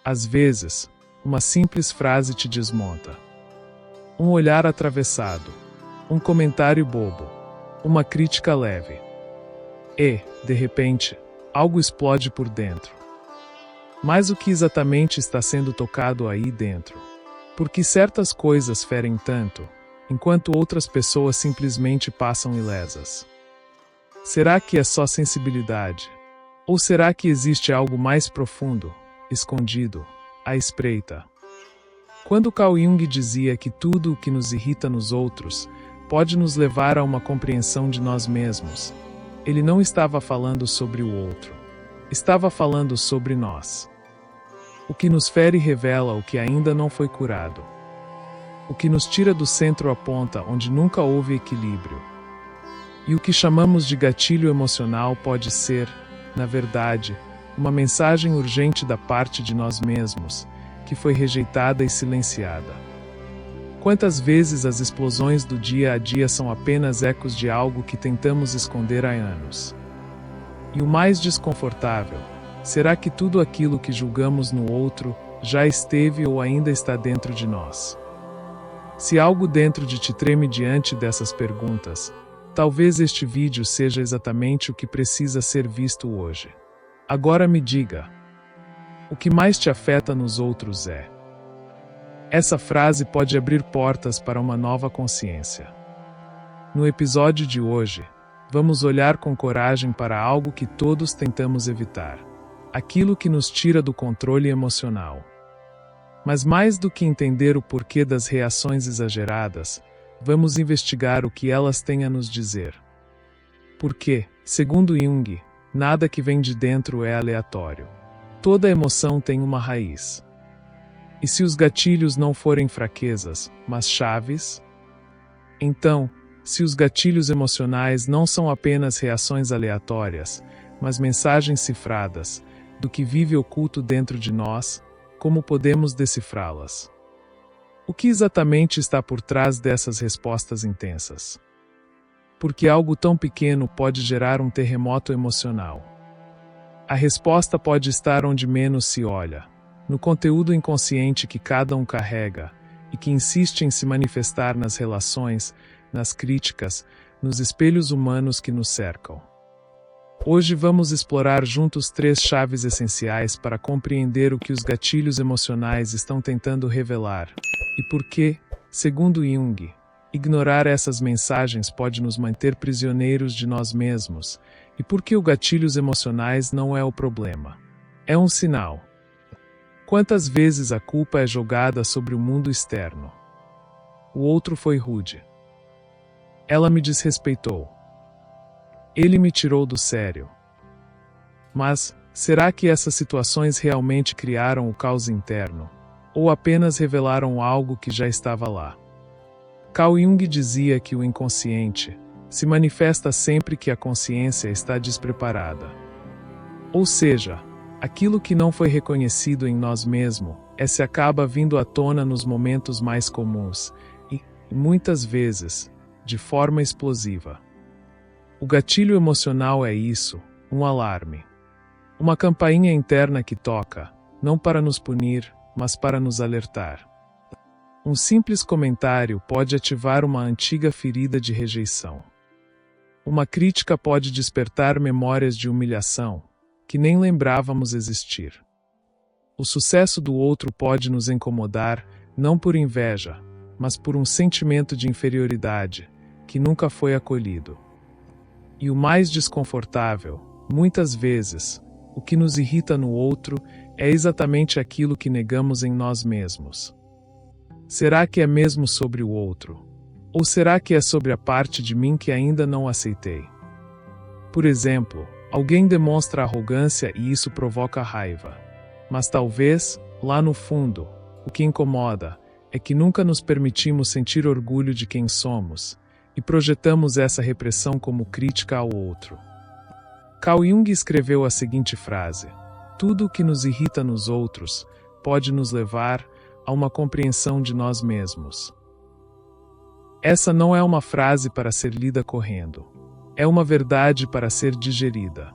Às vezes, uma simples frase te desmonta. Um olhar atravessado, um comentário bobo, uma crítica leve. E, de repente, algo explode por dentro. Mas o que exatamente está sendo tocado aí dentro? Por que certas coisas ferem tanto, enquanto outras pessoas simplesmente passam ilesas? Será que é só sensibilidade? Ou será que existe algo mais profundo, escondido, à espreita? Quando Carl Jung dizia que tudo o que nos irrita nos outros pode nos levar a uma compreensão de nós mesmos, ele não estava falando sobre o outro. Estava falando sobre nós. O que nos fere revela o que ainda não foi curado. O que nos tira do centro aponta onde nunca houve equilíbrio. E o que chamamos de gatilho emocional pode ser, na verdade, uma mensagem urgente da parte de nós mesmos, que foi rejeitada e silenciada. Quantas vezes as explosões do dia a dia são apenas ecos de algo que tentamos esconder há anos? E o mais desconfortável, será que tudo aquilo que julgamos no outro já esteve ou ainda está dentro de nós? Se algo dentro de ti treme diante dessas perguntas, talvez este vídeo seja exatamente o que precisa ser visto hoje. Agora me diga, o que mais te afeta nos outros é? Essa frase pode abrir portas para uma nova consciência. No episódio de hoje, vamos olhar com coragem para algo que todos tentamos evitar, aquilo que nos tira do controle emocional. Mas mais do que entender o porquê das reações exageradas, vamos investigar o que elas têm a nos dizer. Porque, segundo Jung, nada que vem de dentro é aleatório. Toda emoção tem uma raiz. E se os gatilhos não forem fraquezas, mas chaves? Então, se os gatilhos emocionais não são apenas reações aleatórias, mas mensagens cifradas, do que vive oculto dentro de nós, como podemos decifrá-las? O que exatamente está por trás dessas respostas intensas? Porque algo tão pequeno pode gerar um terremoto emocional. A resposta pode estar onde menos se olha, no conteúdo inconsciente que cada um carrega e que insiste em se manifestar nas relações, nas críticas, nos espelhos humanos que nos cercam. Hoje vamos explorar juntos 3 chaves essenciais para compreender o que os gatilhos emocionais estão tentando revelar e por que, segundo Jung, ignorar essas mensagens pode nos manter prisioneiros de nós mesmos e por que os gatilhos emocionais não é o problema. É um sinal. Quantas vezes a culpa é jogada sobre o mundo externo? O outro foi rude. Ela me desrespeitou. Ele me tirou do sério. Mas, será que essas situações realmente criaram o caos interno? Ou apenas revelaram algo que já estava lá? Carl Jung dizia que o inconsciente se manifesta sempre que a consciência está despreparada. Ou seja, aquilo que não foi reconhecido em nós mesmos, se acaba vindo à tona nos momentos mais comuns e, muitas vezes, de forma explosiva. O gatilho emocional é isso, um alarme. Uma campainha interna que toca, não para nos punir, mas para nos alertar. Um simples comentário pode ativar uma antiga ferida de rejeição. Uma crítica pode despertar memórias de humilhação, que nem lembrávamos existir. O sucesso do outro pode nos incomodar, não por inveja, mas por um sentimento de inferioridade, que nunca foi acolhido. E o mais desconfortável, muitas vezes, o que nos irrita no outro é exatamente aquilo que negamos em nós mesmos. Será que é mesmo sobre o outro? Ou será que é sobre a parte de mim que ainda não aceitei? Por exemplo, alguém demonstra arrogância e isso provoca raiva. Mas talvez, lá no fundo, o que incomoda é que nunca nos permitimos sentir orgulho de quem somos, e projetamos essa repressão como crítica ao outro. Carl Jung escreveu a seguinte frase: tudo o que nos irrita nos outros pode nos levar a uma compreensão de nós mesmos. Essa não é uma frase para ser lida correndo. É uma verdade para ser digerida.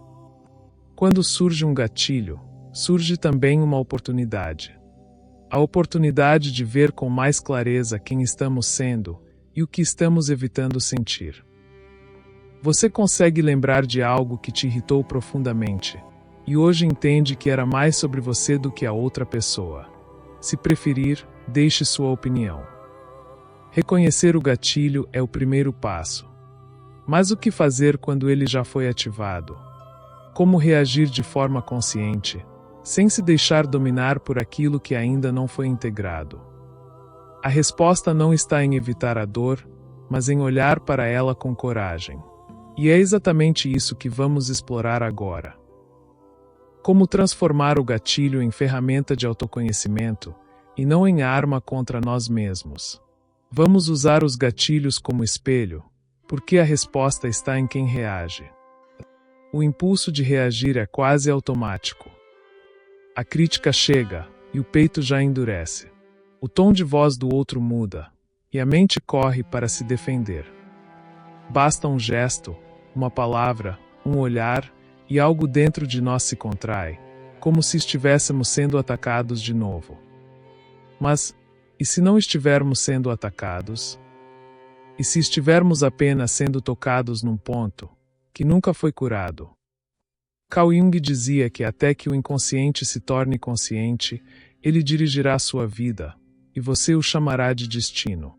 Quando surge um gatilho, surge também uma oportunidade. A oportunidade de ver com mais clareza quem estamos sendo e o que estamos evitando sentir. Você consegue lembrar de algo que te irritou profundamente e hoje entende que era mais sobre você do que a outra pessoa. Se preferir, deixe sua opinião. Reconhecer o gatilho é o primeiro passo. Mas o que fazer quando ele já foi ativado? Como reagir de forma consciente, sem se deixar dominar por aquilo que ainda não foi integrado? A resposta não está em evitar a dor, mas em olhar para ela com coragem. E é exatamente isso que vamos explorar agora. Como transformar o gatilho em ferramenta de autoconhecimento e não em arma contra nós mesmos. Vamos usar os gatilhos como espelho, porque a resposta está em quem reage. O impulso de reagir é quase automático. A crítica chega, e o peito já endurece. O tom de voz do outro muda, e a mente corre para se defender. Basta um gesto, uma palavra, um olhar, e algo dentro de nós se contrai, como se estivéssemos sendo atacados de novo. Mas, e se não estivermos sendo atacados? E se estivermos apenas sendo tocados num ponto que nunca foi curado? Carl Jung dizia que até que o inconsciente se torne consciente, ele dirigirá sua vida, e você o chamará de destino.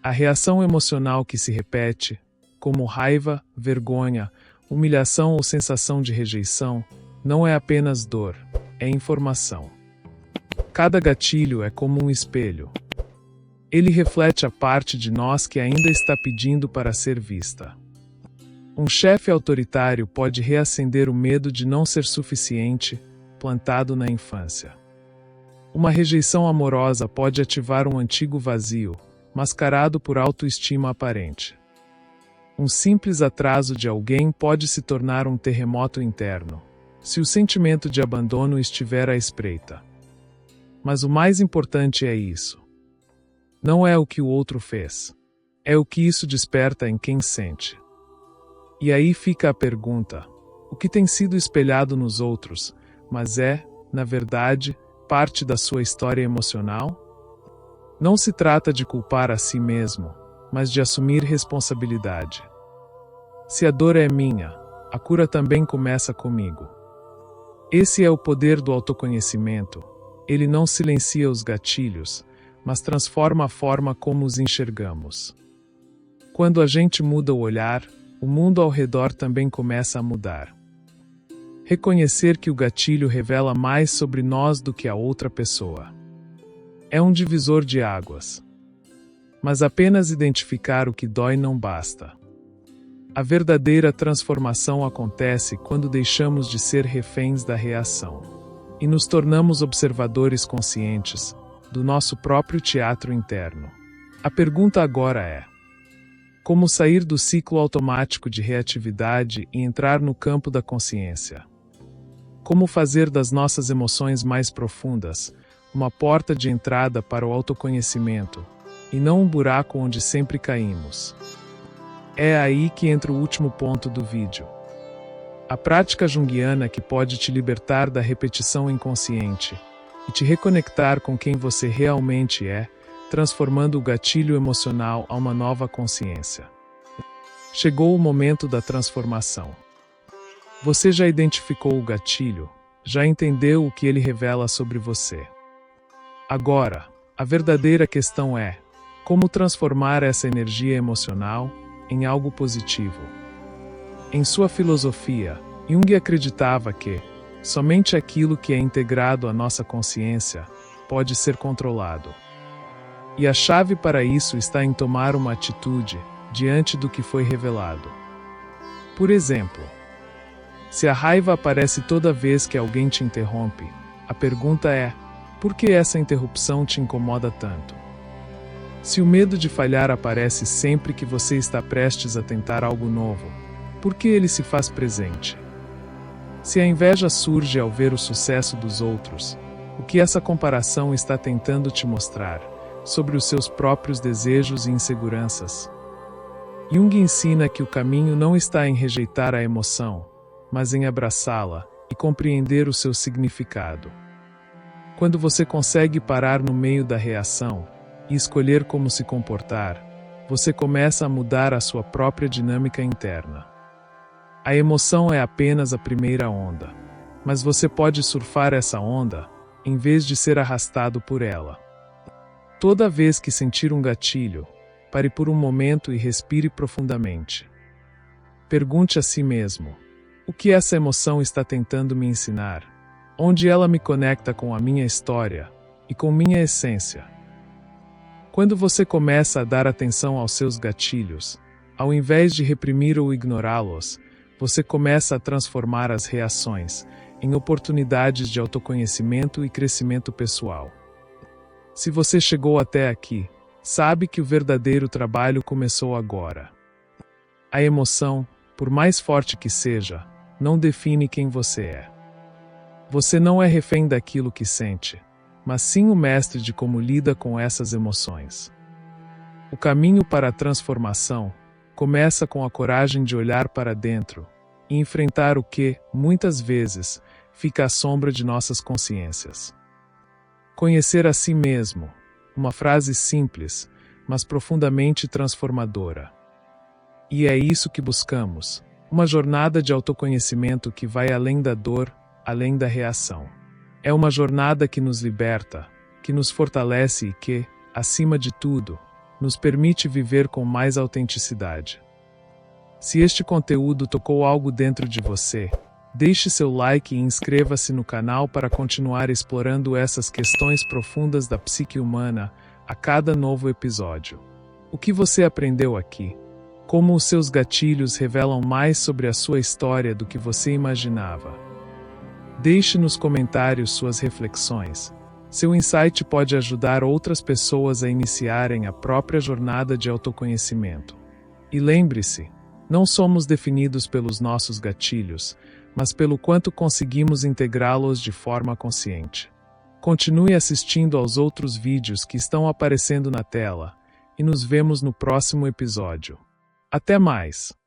A reação emocional que se repete, como raiva, vergonha, humilhação ou sensação de rejeição, não é apenas dor, é informação. Cada gatilho é como um espelho. Ele reflete a parte de nós que ainda está pedindo para ser vista. Um chefe autoritário pode reacender o medo de não ser suficiente, plantado na infância. Uma rejeição amorosa pode ativar um antigo vazio, mascarado por autoestima aparente. Um simples atraso de alguém pode se tornar um terremoto interno, se o sentimento de abandono estiver à espreita. Mas o mais importante é isso. Não é o que o outro fez. É o que isso desperta em quem sente. E aí fica a pergunta: o que tem sido espelhado nos outros, mas é, na verdade, parte da sua história emocional? Não se trata de culpar a si mesmo, mas de assumir responsabilidade. Se a dor é minha, a cura também começa comigo. Esse é o poder do autoconhecimento. Ele não silencia os gatilhos, mas transforma a forma como os enxergamos. Quando a gente muda o olhar, o mundo ao redor também começa a mudar. Reconhecer que o gatilho revela mais sobre nós do que a outra pessoa. É um divisor de águas. Mas apenas identificar o que dói não basta. A verdadeira transformação acontece quando deixamos de ser reféns da reação e nos tornamos observadores conscientes do nosso próprio teatro interno. A pergunta agora é: como sair do ciclo automático de reatividade e entrar no campo da consciência? Como fazer das nossas emoções mais profundas uma porta de entrada para o autoconhecimento, e não um buraco onde sempre caímos? É aí que entra o último ponto do vídeo. A prática junguiana que pode te libertar da repetição inconsciente e te reconectar com quem você realmente é, transformando o gatilho emocional a uma nova consciência. Chegou o momento da transformação. Você já identificou o gatilho, já entendeu o que ele revela sobre você. Agora, a verdadeira questão é: como transformar essa energia emocional em algo positivo? Em sua filosofia, Jung acreditava que somente aquilo que é integrado à nossa consciência pode ser controlado. E a chave para isso está em tomar uma atitude diante do que foi revelado. Por exemplo, se a raiva aparece toda vez que alguém te interrompe, a pergunta é: por que essa interrupção te incomoda tanto? Se o medo de falhar aparece sempre que você está prestes a tentar algo novo, por que ele se faz presente? Se a inveja surge ao ver o sucesso dos outros, o que essa comparação está tentando te mostrar sobre os seus próprios desejos e inseguranças? Jung ensina que o caminho não está em rejeitar a emoção, mas em abraçá-la e compreender o seu significado. Quando você consegue parar no meio da reação e escolher como se comportar, você começa a mudar a sua própria dinâmica interna. A emoção é apenas a primeira onda, mas você pode surfar essa onda em vez de ser arrastado por ela. Toda vez que sentir um gatilho, pare por um momento e respire profundamente. Pergunte a si mesmo: o que essa emoção está tentando me ensinar? Onde ela me conecta com a minha história e com minha essência? Quando você começa a dar atenção aos seus gatilhos, ao invés de reprimir ou ignorá-los, você começa a transformar as reações em oportunidades de autoconhecimento e crescimento pessoal. Se você chegou até aqui, sabe que o verdadeiro trabalho começou agora. A emoção, por mais forte que seja, não define quem você é. Você não é refém daquilo que sente, mas sim o mestre de como lida com essas emoções. O caminho para a transformação começa com a coragem de olhar para dentro e enfrentar o que, muitas vezes, fica à sombra de nossas consciências. Conhecer a si mesmo, uma frase simples, mas profundamente transformadora. E é isso que buscamos, uma jornada de autoconhecimento que vai além da dor, além da reação. É uma jornada que nos liberta, que nos fortalece e que, acima de tudo, nos permite viver com mais autenticidade. Se este conteúdo tocou algo dentro de você, deixe seu like e inscreva-se no canal para continuar explorando essas questões profundas da psique humana a cada novo episódio. O que você aprendeu aqui? Como os seus gatilhos revelam mais sobre a sua história do que você imaginava? Deixe nos comentários suas reflexões. Seu insight pode ajudar outras pessoas a iniciarem a própria jornada de autoconhecimento. E lembre-se, não somos definidos pelos nossos gatilhos, mas pelo quanto conseguimos integrá-los de forma consciente. Continue assistindo aos outros vídeos que estão aparecendo na tela, e nos vemos no próximo episódio. Até mais!